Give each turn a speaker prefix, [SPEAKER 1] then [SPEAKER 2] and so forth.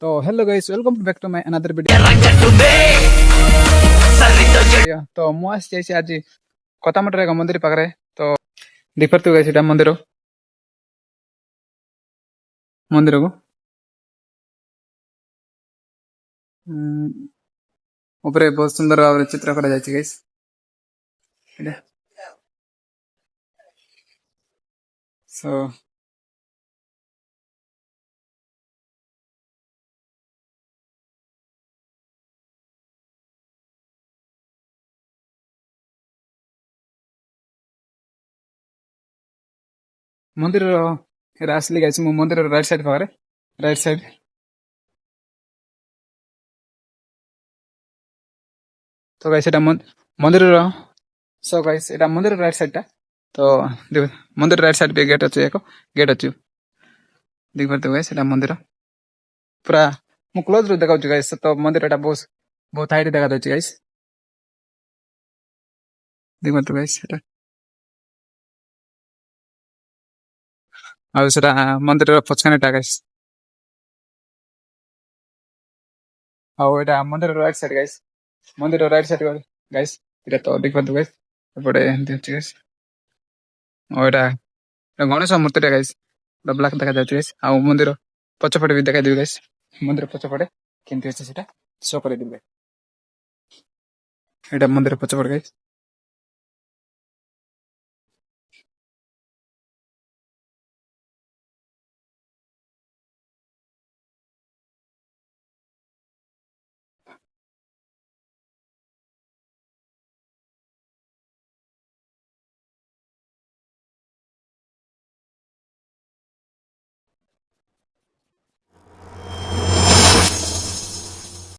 [SPEAKER 1] तो hello guys welcome back to my another video तो मु आसी आज कतामटर एक मंदिर पाखे तो देखते गाइस एटा मंदिर मंदिर को ऊपर बहुत सुंदर भाव चित्र करा जायछि गाइस एटा सो मंदिर आसली गाइस मु मंदिर राइट साइड पाखे राइट साइड तो गाइस एटा मंदिर सो गाइस एटा मंदिर राइट साइड टा तो देख मंदिर राइट साइड पे गेट अछि एको गेट अछि देख पारते गाइस एटा मंदिर पूरा मु क्लोज रो देखाउछु गाइस तो मंदिर एटा बहुत हाइट देखा दଉଛି गाइस देख पारते गाइस एटा ଆଉ ସେଟା ମନ୍ଦିରର ପଛକାନେ ଟା ଗାଇସ୍ ଆଉ ଏଟା ମନ୍ଦିରର ରାଇଟ୍ ସାଇଡ୍ ଗାଇସ୍ ମନ୍ଦିରର ରାଇଟ୍ ସାଇଡ୍ ଗାଇସ୍ ଏଟା ତ ଦେଖିପାରୁଥିବେ ଗାଇସ୍ ଏପଟେ ଏମିତି ଅଛି ଗାଇସ୍ ଆଉ ଏଟା ଗଣେଶ ମୂର୍ତ୍ତିଟା ଗାଇସ୍ ଏଟା ବ୍ଲାକ୍ ଦେଖାଯାଉଛି ଗାଇସ୍ ଆଉ ମନ୍ଦିର ପଛପଟେ ବି ଦେଖାଇଦେବି ଗାଇସ୍ ମନ୍ଦିର ପଛପଟେ କେମିତି ଅଛି ସେଟା ଶୋ କରିଦେବି ଏଟା ମନ୍ଦିର ପଛପଟେ ଗାଇସ୍